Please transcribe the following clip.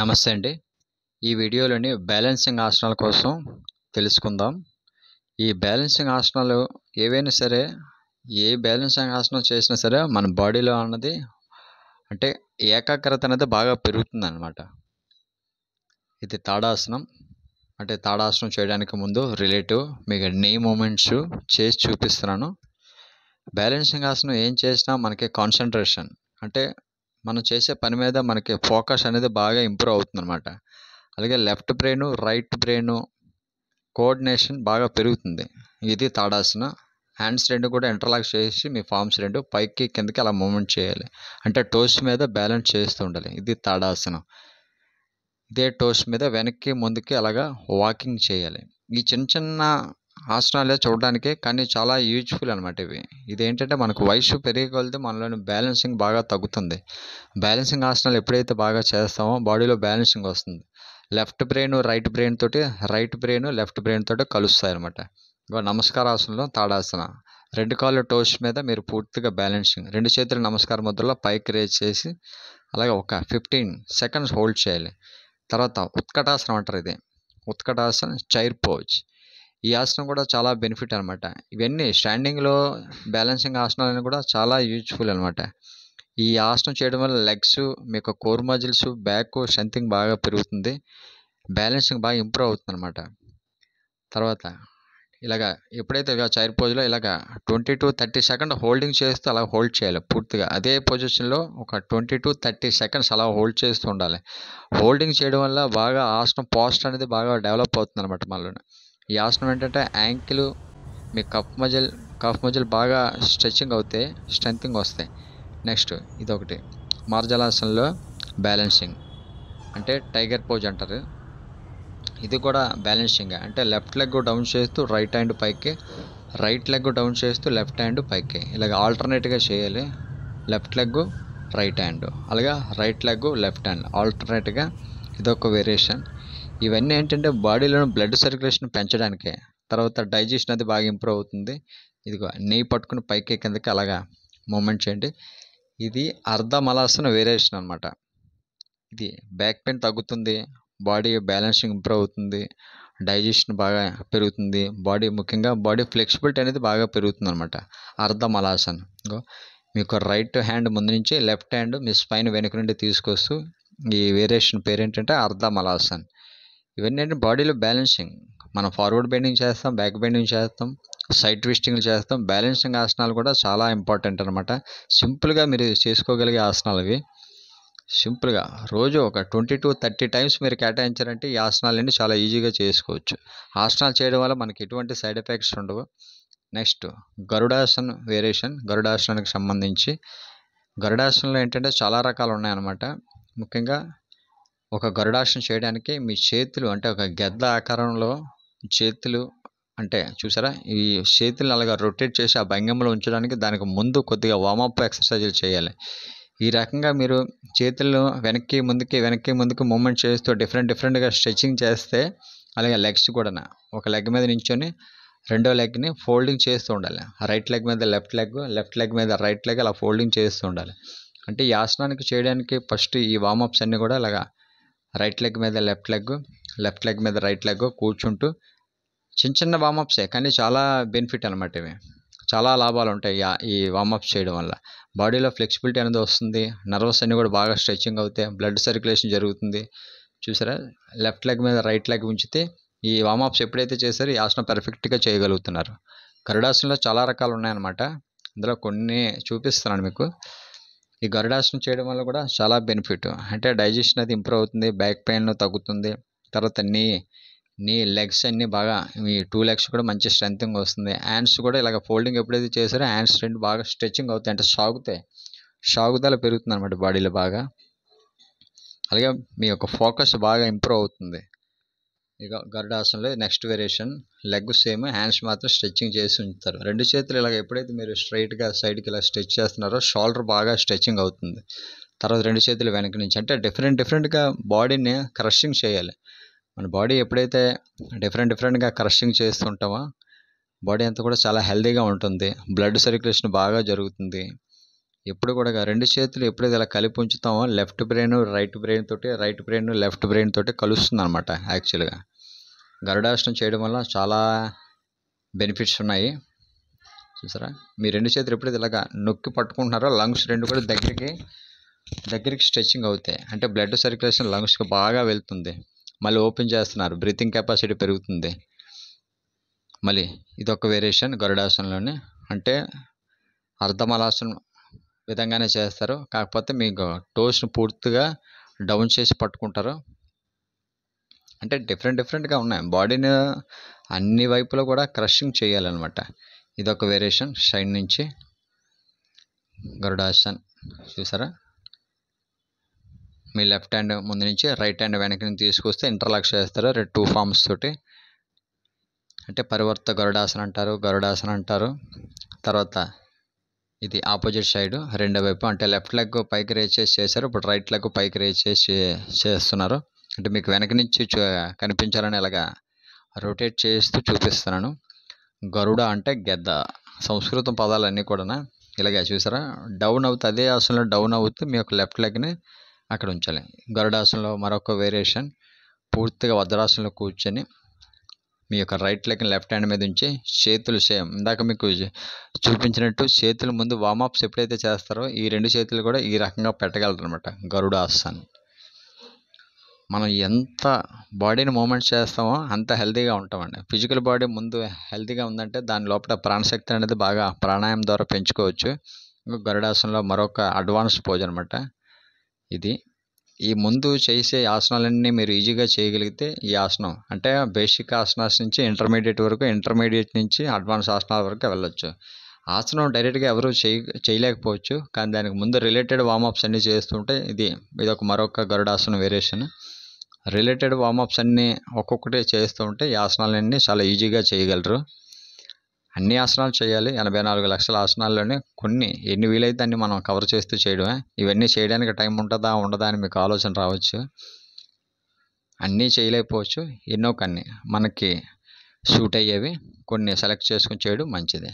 నమస్తే అండి. ఈ వీడియోలోని బ్యాలెన్సింగ్ ఆసనాల కోసం తెలుసుకుందాం. ఈ బ్యాలెన్సింగ్ ఆసనాలు ఏవైనా సరే, ఏ బ్యాలెన్సింగ్ ఆసనం చేసినా సరే మన బాడీలో అన్నది అంటే ఏకాగ్రత అనేది బాగా పెరుగుతుందన్నమాట. ఇది తాడాసనం. అంటే తాడాసనం చేయడానికి ముందు మీకు నీ మూమెంట్స్ చేసి చూపిస్తున్నాను. బ్యాలెన్సింగ్ ఆసనం ఏం చేసినా మనకి కాన్సంట్రేషన్ అంటే మనం చేసే పని మీద మనకి ఫోకస్ అనేది బాగా ఇంప్రూవ్ అవుతుందన్నమాట. అలాగే left brain, right brain coordination బాగా పెరుగుతుంది. ఇది తాడాసన. హ్యాండ్స్ రెండు కూడా ఇంటర్లాక్ చేసి మీ ఫార్మ్స్ రెండు పైకి కిందకి అలా మూమెంట్ చేయాలి. అంటే టోస్ మీద బ్యాలెన్స్ చేస్తూ ఉండాలి. ఇది తాడాసనం. ఇదే టోస్ మీద వెనక్కి ముందుకి అలాగా వాకింగ్ చేయాలి. ఈ చిన్న చిన్న ఆసనాలే చూడడానికి కానీ చాలా యూజ్ఫుల్ అనమాట ఇవి. ఇదేంటంటే మనకు వయసు పెరిగే కొలది మనలోని బ్యాలెన్సింగ్ బాగా తగ్గుతుంది. బ్యాలెన్సింగ్ ఆసనాలు ఎప్పుడైతే బాగా చేస్తామో బాడీలో బ్యాలెన్సింగ్ వస్తుంది. లెఫ్ట్ బ్రెయిన్ రైట్ బ్రెయిన్ తోటి, రైట్ బ్రెయిన్ లెఫ్ట్ బ్రెయిన్ తోటి కలుస్తాయి అనమాట. ఇగో నమస్కారాసనంలో తాడాసన. రెండు కాళ్ళు టోస్ మీద మీరు పూర్తిగా బ్యాలెన్సింగ్, రెండు చేతులు నమస్కార ముద్రలో పైకి రేజ్ చేసి అలాగే ఒక 15 సెకండ్స్ హోల్డ్ చేయాలి. తర్వాత ఉత్కటాసనం అంటారు. ఇది ఉత్కటాసన, చైర్ పోజ్. ఈ ఆసనం కూడా చాలా బెనిఫిట్ అనమాట. ఇవన్నీ స్టాండింగ్లో బ్యాలెన్సింగ్ ఆసనాలను కూడా చాలా యూజ్ఫుల్ అనమాట. ఈ ఆసనం చేయడం వల్ల లెగ్స్, మీకు కోర్ మజిల్స్, బ్యాక్ స్ట్రెంథింగ్ బాగా పెరుగుతుంది. బ్యాలెన్సింగ్ బాగా ఇంప్రూవ్ అవుతుంది అనమాట. తర్వాత ఇలాగా ఎప్పుడైతే చైర్ పోజ్లో ఇలాగా 20 to 30 సెకండ్ హోల్డింగ్ చేస్తూ అలా హోల్డ్ చేయాలి పూర్తిగా. అదే పొజిషన్లో ఒక 20 to 30 సెకండ్స్ అలా హోల్డ్ చేస్తూ ఉండాలి. హోల్డింగ్ చేయడం వల్ల బాగా ఆసనం పోస్టర్ అనేది బాగా డెవలప్ అవుతుంది అనమాట మనలో. ఈ ఆసనం ఏంటంటే యాంకిల్, మీ కఫ్ మజిల్ బాగా స్ట్రెచ్చింగ్ అవుతాయి, స్ట్రెంథింగ్ వస్తాయి. నెక్స్ట్ ఇదొకటి మార్జలాసనంలో బ్యాలెన్సింగ్ అంటే టైగర్ పోజ్ అంటారు. ఇది కూడా బ్యాలెన్సింగ్ అంటే లెఫ్ట్ లెగ్ డౌన్ చేస్తూ రైట్ హ్యాండ్ పైకి, రైట్ లెగ్ డౌన్ చేస్తూ లెఫ్ట్ హ్యాండ్ పైకి, ఇలాగ ఆల్టర్నేట్గా చేయాలి. లెఫ్ట్ లెగ్ రైట్ హ్యాండ్, అలాగే రైట్ లెగ్ లెఫ్ట్ హ్యాండ్ ఆల్టర్నేట్గా. ఇదొక వేరియేషన్. ఇవన్నీ ఏంటంటే బాడీలోని బ్లడ్ సర్క్యులేషన్ పెంచడానికే. తర్వాత డైజెషన్ అది బాగా ఇంప్రూవ్ అవుతుంది. ఇదిగో నెయ్యి పట్టుకుని పైకి కిందకి అలాగా మూమెంట్ చేయండి. ఇది అర్ధమలాసన వేరియేషన్ అనమాట. ఇది బ్యాక్ పెయిన్ తగ్గుతుంది, బాడీ బ్యాలెన్సింగ్ ఇంప్రూవ్ అవుతుంది, డైజెషన్ బాగా పెరుగుతుంది, ముఖ్యంగా బాడీ ఫ్లెక్సిబిలిటీ అనేది బాగా పెరుగుతుంది అనమాట. అర్ధమలాసన్. మీకు రైట్ హ్యాండ్ ముందు నుంచి లెఫ్ట్ హ్యాండ్ మీ స్పైన్ వెనుక నుండి తీసుకొస్తూ ఈ వేరియేషన్ పేరు ఏంటంటే అర్ధమలాసన్. ఇవన్నీ అంటే బాడీలో బ్యాలెన్సింగ్. మనం ఫార్వర్డ్ బెండింగ్ చేస్తాం, బ్యాక్ బెండింగ్ చేస్తాం, సైడ్ ట్విస్టింగ్లు చేస్తాం. బ్యాలెన్సింగ్ ఆసనాలు కూడా చాలా ఇంపార్టెంట్ అనమాట. సింపుల్గా మీరు చేసుకోగలిగే ఆసనాలు అవి. సింపుల్గా రోజు ఒక 20 to 30 టైమ్స్ మీరు కేటాయించారంటే ఈ ఆసనాలన్నీ చాలా ఈజీగా చేసుకోవచ్చు. ఆసనాలు చేయడం వల్ల మనకి ఎటువంటి సైడ్ ఎఫెక్ట్స్ ఉండవు. Next Garudasan variation. గరుడాసనానికి సంబంధించి గరుడాసనంలో ఏంటంటే చాలా రకాలు ఉన్నాయన్నమాట. ముఖ్యంగా ఒక గరుడాసనం చేయడానికి మీ చేతులు అంటే ఒక గెద్ద ఆకారంలో చేతులు అంటే చూసారా, ఈ చేతులను అలాగా రొటేట్ చేసి ఆ భంగిమలో ఉంచడానికి దానికి ముందు కొద్దిగా వార్మప్ ఎక్సర్సైజులు చేయాలి. ఈ రకంగా మీరు చేతులను వెనక్కి ముందుకి మూమెంట్ చేస్తూ డిఫరెంట్గా స్ట్రెచ్చింగ్ చేస్తే, అలాగే లెగ్స్ కూడా ఒక లెగ్ మీద నించొని రెండో లెగ్ని ఫోల్డింగ్ చేస్తూ ఉండాలి. రైట్ లెగ్ మీద లెఫ్ట్ లెగ్ మీద రైట్ లెగ్ అలా ఫోల్డింగ్ చేస్తూ ఉండాలి. అంటే ఈ ఆసనానికి చేయడానికి ఫస్ట్ ఈ వార్మప్స్ అన్నీ కూడా అలాగా రైట్ లెగ్ మీద లెఫ్ట్ లెగ్ మీద రైట్ లెగ్ కూర్చుంటూ చిన్న వార్మప్సే కానీ చాలా బెనిఫిట్ అనమాట. ఇవి చాలా లాభాలు ఉంటాయి ఈ వార్మప్స్ చేయడం వల్ల. బాడీలో ఫ్లెక్సిబిలిటీ అనేది వస్తుంది, నర్వస్ అన్నీ కూడా బాగా స్ట్రెచ్చింగ్ అవుతాయి, బ్లడ్ సర్క్యులేషన్ జరుగుతుంది. చూసారా, లెఫ్ట్ లెగ్ మీద రైట్ లెగ్ ఉంచితే ఈ వార్మప్స్ ఎప్పుడైతే చేశారో ఈ ఆసనం పర్ఫెక్ట్గా చేయగలుగుతున్నారు. గరుడాసనంలో చాలా రకాలు ఉన్నాయన్నమాట. అందులో కొన్ని చూపిస్తున్నాను మీకు. ఈ గరుడాసనం చేయడం వల్ల కూడా చాలా బెనిఫిట్. అంటే డైజెషన్ అది ఇంప్రూవ్ అవుతుంది, బ్యాక్ పెయిన్ తగ్గుతుంది. తర్వాత నీ లెగ్స్ అన్నీ బాగా, మీ 2 లెగ్స్ కూడా మంచి స్ట్రెంథింగ్ వస్తుంది. హ్యాండ్స్ కూడా ఇలాగ ఫోల్డింగ్ ఎప్పుడైతే చేశారో హ్యాండ్స్ రెండు బాగా స్ట్రెచ్చింగ్ అవుతాయి, అంటే సాగుదల పెరుగుతుంది అనమాట బాడీలో బాగా. అలాగే మీ యొక్క ఫోకస్ బాగా ఇంప్రూవ్ అవుతుంది. ఇక గరుడాసనంలో next variation leg same, hands మాత్రం స్ట్రెచ్చింగ్ చేసి ఉంచుతారు. రెండు చేతులు ఇలాగ ఎప్పుడైతే మీరు స్ట్రైట్గా సైడ్కి ఇలా స్ట్రెచ్ చేస్తున్నారో షోల్డర్ బాగా స్ట్రెచ్చింగ్ అవుతుంది. తర్వాత రెండు చేతులు వెనక నుంచి అంటే డిఫరెంట్గా బాడీని క్రషింగ్ చేయాలి. మన బాడీ ఎప్పుడైతే డిఫరెంట్గా క్రషింగ్ చేస్తుంటామో బాడీ అంతా కూడా చాలా హెల్తీగా ఉంటుంది, బ్లడ్ సర్క్యులేషన్ బాగా జరుగుతుంది. ఎప్పుడు కూడా రెండు చేతులు ఎప్పుడైతే ఇలా కలిపి ఉంచుతామో లెఫ్ట్ బ్రెయిన్ రైట్ బ్రెయిన్ తోటి, రైట్ బ్రెయిన్ లెఫ్ట్ బ్రెయిన్ తోటి కలుస్తుంది అనమాట. యాక్చువల్గా గరుడాసనం చేయడం వల్ల చాలా బెనిఫిట్స్ ఉన్నాయి. చూసారా, మీ రెండు చేతులు ఎప్పుడైతే ఇలాగా నొక్కి పట్టుకుంటున్నారో లంగ్స్ రెండు కూడా దగ్గరికి స్ట్రెచ్చింగ్ అవుతాయి. అంటే బ్లడ్ సర్క్యులేషన్ లంగ్స్కి బాగా వెళ్తుంది. మళ్ళీ ఓపెన్ చేస్తున్నారు, బ్రీతింగ్ కెపాసిటీ పెరుగుతుంది. మళ్ళీ ఇదొక వేరియేషన్ గరుడాసనంలోనే. అంటే అర్ధమలాసనం విధంగానే చేస్తారు, కాకపోతే మీకు టోస్ని పూర్తిగా డౌన్ చేసి పట్టుకుంటారు. అంటే డిఫరెంట్గా ఉన్నాయి. బాడీని అన్ని వైపులో కూడా క్రషింగ్ చేయాలన్నమాట. ఇదొక వేరియేషన్ సైడ్ నుంచి గరుడాసన్. చూసారా, మీ లెఫ్ట్ హ్యాండ్ ముందు నుంచి రైట్ హ్యాండ్ వెనక్కి నుంచి తీసుకొస్తే ఇంటర్లాక్ చేస్తారు 2 ఫార్మ్స్ తోటి. అంటే పరివర్త గరుడాసన అంటారు. తర్వాత ఇది ఆపోజిట్ సైడ్ రెండో వైపు, అంటే లెఫ్ట్ లెగ్ పైకి రేజ్ చేసి చేశారు, ఇప్పుడు రైట్ లెగ్ పైకి రేజ్ చేసి చేస్తున్నారు. అంటే మీకు వెనక నుంచి కనిపించాలని ఇలాగా రొటేట్ చేస్తూ చూపిస్తున్నాను. గరుడ అంటే గెద్ద, సంస్కృతం పదాలన్నీ కూడా ఇలాగే. చూసారా, డౌన్ అవుతుంది, అదే ఆసనంలో డౌన్ అవుతూ మీ యొక్క లెఫ్ట్ లెగ్ని అక్కడ ఉంచాలి. గరుడాసనంలో మరొక వేరియేషన్, పూర్తిగా వజ్రాసనంలో కూర్చొని మీ యొక్క రైట్ లెగ్ని లెఫ్ట్ హ్యాండ్ మీద ఉంచి చేతులు సేమ్ ఇందాక మీకు చూపించినట్టు చేతుల ముందు వార్మప్స్ ఎప్పుడైతే చేస్తారో ఈ రెండు చేతులు కూడా ఈ రకంగా పెట్టగలరు అనమాట. గరుడాసన్. మనం ఎంత బాడీని మూమెంట్ చేస్తామో అంత హెల్తీగా ఉంటామండి. ఫిజికల్ బాడీ ముందు హెల్తీగా ఉందంటే దాని లోపల ప్రాణశక్తి అనేది బాగా ప్రాణాయామం ద్వారా పెంచుకోవచ్చు. గరుడాసనంలో మరొక అడ్వాన్స్ పోజ్ అనమాట ఇది. ఈ ముందు చేసే ఆసనాలన్నీ మీరు ఈజీగా చేయగలిగితే ఈ ఆసనం, అంటే బేసిక్ ఆసనాస్ నుంచి ఇంటర్మీడియట్ వరకు, ఇంటర్మీడియట్ నుంచి అడ్వాన్స్ ఆసనాల వరకు వెళ్ళొచ్చు. ఆసనం డైరెక్ట్గా ఎవరు చేయలేకపోవచ్చు, కానీ దానికి ముందు రిలేటెడ్ వార్మప్స్ అన్నీ చేస్తుంటే ఇదొక మరొక గరుడాసనం వేరియేషన్. రిలేటెడ్ వార్మప్స్ అన్నీ ఒక్కొక్కటి చేస్తూ ఉంటే ఈ ఆసనాలన్నీ చాలా ఈజీగా చేయగలరు. అన్ని ఆసనాలు చేయాలి. 84 లక్షల ఆసనాల్లోనే కొన్ని ఎన్ని వీలైతే అన్ని మనం కవర్ చేస్తూ చేయడమే. ఇవన్నీ చేయడానికి టైం ఉంటుందా ఉండదా అని మీకు ఆలోచన రావచ్చు. అన్నీ చేయలేకపోవచ్చు, ఎన్నో కొన్ని మనకి సూట్ అయ్యేవి కొన్ని సెలెక్ట్ చేసుకొని చేయడం మంచిది.